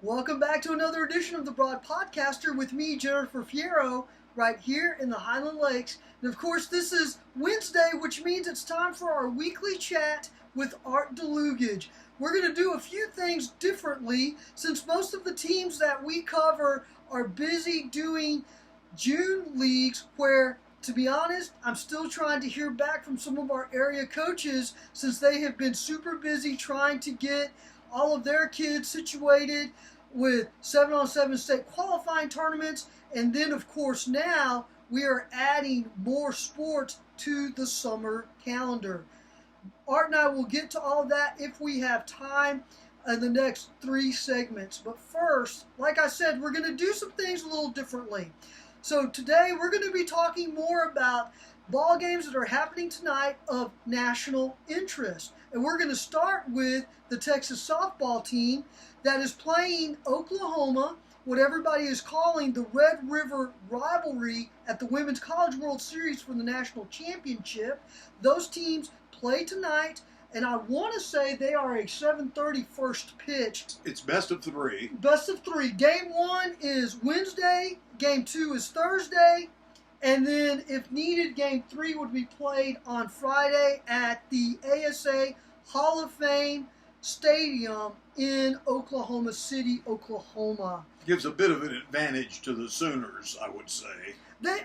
Welcome back to another edition of the Broad Podcaster with me, Jennifer Fierro, right here in the Highland Lakes. And of course, this is Wednesday, which means it's time for our weekly chat with Art Dlugach. We're going to do a few things differently since most of the teams that we cover are busy doing June leagues where, to be honest, I'm still trying to hear back from some of our area coaches since they have been super busy trying to get all of their kids situated with 7-on-7 state qualifying tournaments. And then, of course, now we are adding more sports to the summer calendar. Art and I will get to all of that if we have time in the next three segments. But first, like I said, we're going to do some things a little differently. So today we're going to be talking more about ball games that are happening tonight of national interest. And we're going to start with the Texas softball team that is playing Oklahoma, what everybody is calling the Red River rivalry at the Women's College World Series for the national championship. Those teams play tonight, and I want to say they are a 7:30 first pitch. It's best of three. Best of three. Game one is Wednesday. Game two is Thursday. And then, if needed, Game 3 would be played on Friday at the ASA Hall of Fame Stadium in Oklahoma City, Oklahoma. Gives a bit of an advantage to the Sooners, I would say.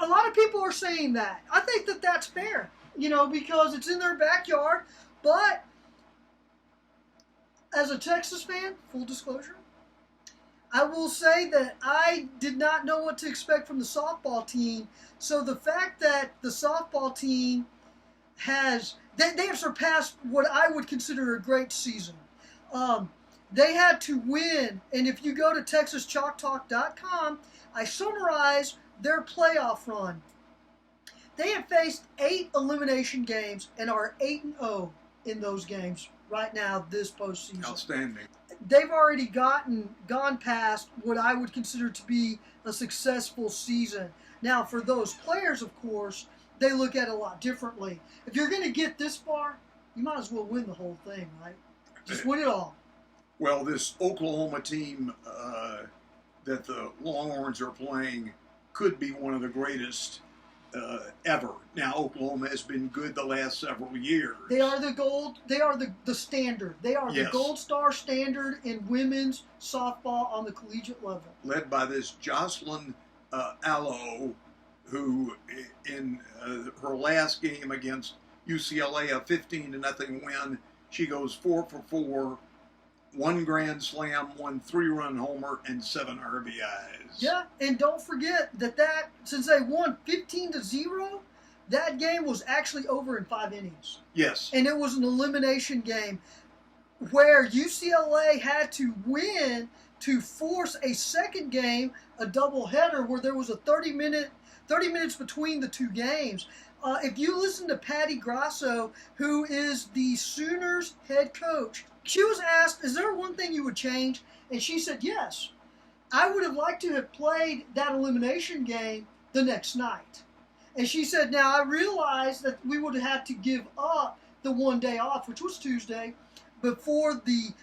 A lot of people are saying that. I think that that's fair, because it's in their backyard. But as a Texas fan, full disclosure, I will say that I did not know what to expect from the softball team. So the fact that the softball team they have surpassed what I would consider a great season. They had to win, and if you go to TexasChalkTalk.com, I summarize their playoff run. They have faced 8 elimination games and are 8-0 in those games right now this postseason. Outstanding. They've already gone past what I would consider to be a successful season. Now, for those players, of course, they look at it a lot differently. If you're going to get this far, you might as well win the whole thing, right? Just win it all. Well, this Oklahoma team that the Longhorns are playing could be one of the greatest ever. Now, Oklahoma has been good the last several years. They are the gold. They are the standard. They are the gold star standard in women's softball on the collegiate level. Led by this Jocelyn Allo, who in her last game against UCLA, a 15-0 win, she goes 4 for 4, 1 grand slam, 1 3-run homer, and 7 RBIs. Yeah, and don't forget that since they won 15-0, that game was actually over in 5 innings. Yes. And it was an elimination game where UCLA had to win to force a second game, a doubleheader, where there was a 30 minutes between the two games. If you listen to Patty Grasso, who is the Sooners head coach, she was asked, is there one thing you would change? And she said, yes. I would have liked to have played that elimination game the next night. And she said, now I realize that we would have had to give up the one day off, which was Tuesday, before the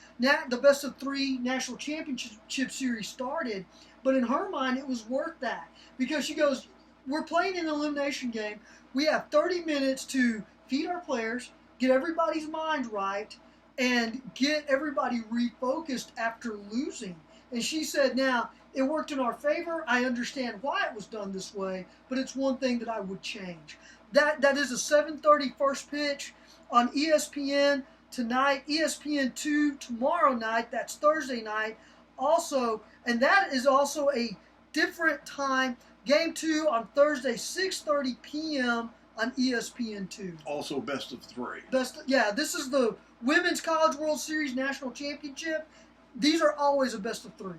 best of 3 national championship series started. But in her mind, it was worth that. Because she goes, we're playing an elimination game. We have 30 minutes to feed our players, get everybody's mind right, and get everybody refocused after losing. And she said, now, it worked in our favor. I understand why it was done this way, but it's one thing that I would change. That is a 7:30 first pitch on ESPN tonight, ESPN2 tomorrow night. That's Thursday night. Also, and that is also a different time. Game 2 on Thursday, 6:30 p.m. on ESPN2. Also best of 3. This is the Women's College World Series National Championship. These are always a best of 3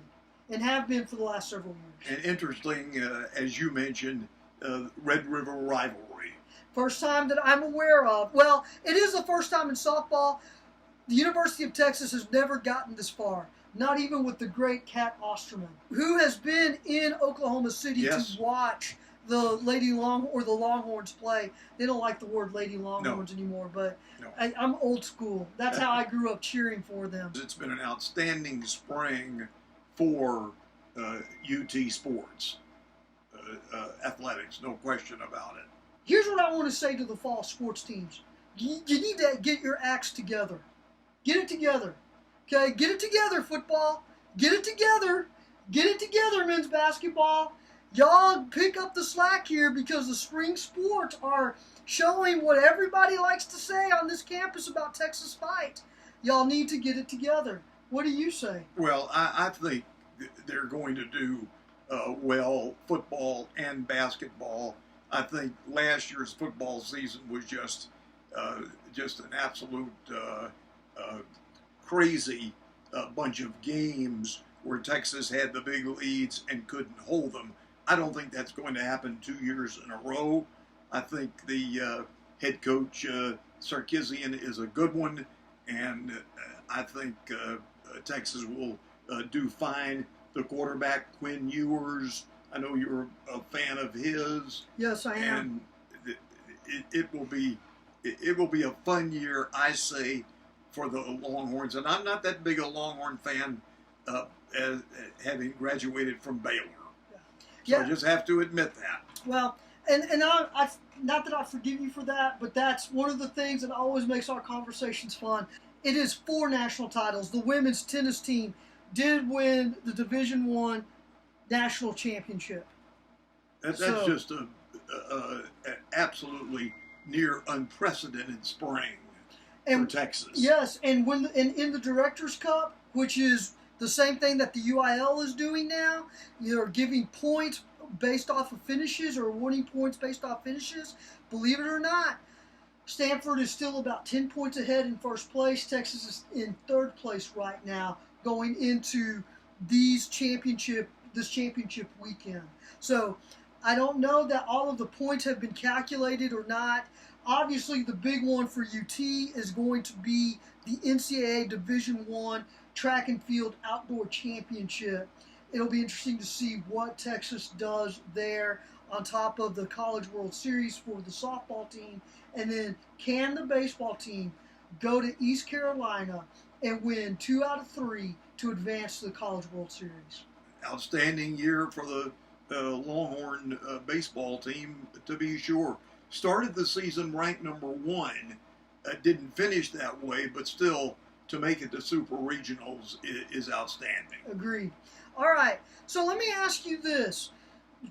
and have been for the last several years. And interesting, as you mentioned, Red River rivalry. First time that I'm aware of. Well, it is the first time in softball. The University of Texas has never gotten this far. Not even with the great Kat Osterman, who has been in Oklahoma City to watch the Longhorns play. They don't like the word Lady Longhorns anymore, but I'm old school. That's how I grew up cheering for them. It's been an outstanding spring for UT sports, athletics, no question about it. Here's what I want to say to the fall sports teams. You need to get your acts together. Get it together. Okay? Get it together, football. Get it together. Get it together, men's basketball. Y'all pick up the slack here because the spring sports are showing what everybody likes to say on this campus about Texas fight. Y'all need to get it together. What do you say? Well, I think they're going to do well, football and basketball. I think last year's football season was just an absolute crazy bunch of games where Texas had the big leads and couldn't hold them. I don't think that's going to happen 2 years in a row. I think the head coach, Sarkisian, is a good one, and I think Texas will do fine. The quarterback, Quinn Ewers, I know you're a fan of his. Yes, I am. And it will be a fun year, I say, for the Longhorns. And I'm not that big a Longhorn fan, as having graduated from Baylor. So I just have to admit that. Well, and I not that I forgive you for that, but that's one of the things that always makes our conversations fun. It is 4 national titles. The women's tennis team did win the Division I national championship. That's just an absolutely near unprecedented spring for Texas. Yes, and in the Directors' Cup, which is the same thing that the UIL is doing now, you're giving points based off of finishes or awarding points based off finishes. Believe it or not, Stanford is still about 10 points ahead in first place. Texas is in third place right now going into this championship weekend. So I don't know that all of the points have been calculated or not. Obviously, the big one for UT is going to be the NCAA Division I Track and Field Outdoor Championship. It'll be interesting to see what Texas does there on top of the College World Series for the softball team. And then can the baseball team go to East Carolina and win 2 out of 3 to advance to the College World Series? Outstanding year for the Longhorn baseball team, to be sure. Started the season ranked number 1. Didn't finish that way, but still, to make it to Super Regionals is outstanding. Agreed. All right, so let me ask you this.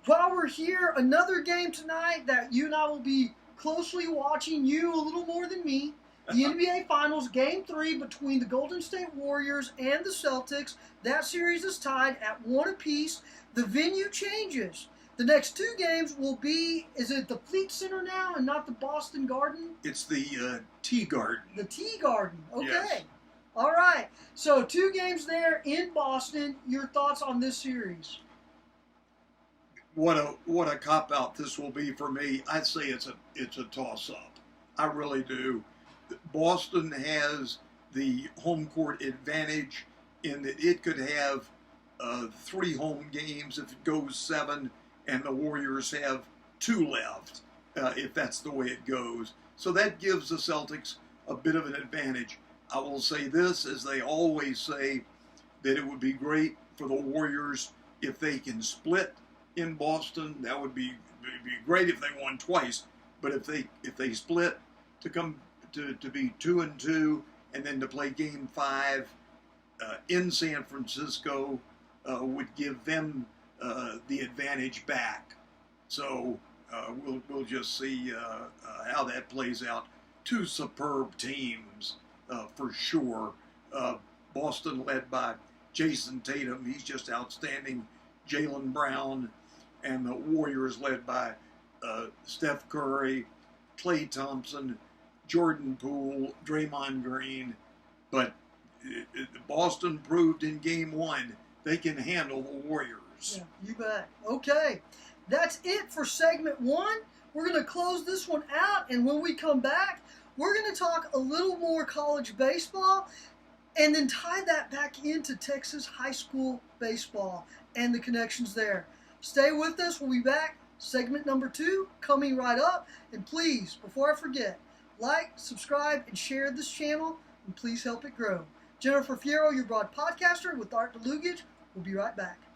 While we're here, another game tonight that you and I will be closely watching, you a little more than me. The NBA Finals, Game 3 between the Golden State Warriors and the Celtics. That series is tied at 1 apiece. The venue changes. The next 2 games will be, is it the Fleet Center now and not the Boston Garden? It's the Tea Garden. The Tea Garden, okay. Yes. All right, so 2 games there in Boston. Your thoughts on this series? What a cop-out this will be for me. I'd say it's a toss-up. I really do. Boston has the home court advantage in that it could have 3 home games if it goes 7, and the Warriors have 2 left if that's the way it goes. So that gives the Celtics a bit of an advantage. I will say this, as they always say, that it would be great for the Warriors if they can split in Boston. That would be great if they won twice. But if they split, to come to be 2-2, and then to play Game 5 in San Francisco would give them the advantage back. So we'll just see how that plays out. 2 superb teams for sure. Boston led by Jason Tatum. He's just outstanding. Jaylen Brown, and the Warriors led by Steph Curry, Klay Thompson, Jordan Poole, Draymond Green. But Boston proved in Game 1 they can handle the Warriors. Yeah, you bet. Okay, that's it for segment 1. We're going to close this one out, and when we come back, we're going to talk a little more college baseball and then tie that back into Texas high school baseball and the connections there. Stay with us. We'll be back. Segment number 2 coming right up. And please, before I forget, like, subscribe, and share this channel, and please help it grow. Jennifer Fierro, your broad podcaster with Art Dlugach, We'll be right back.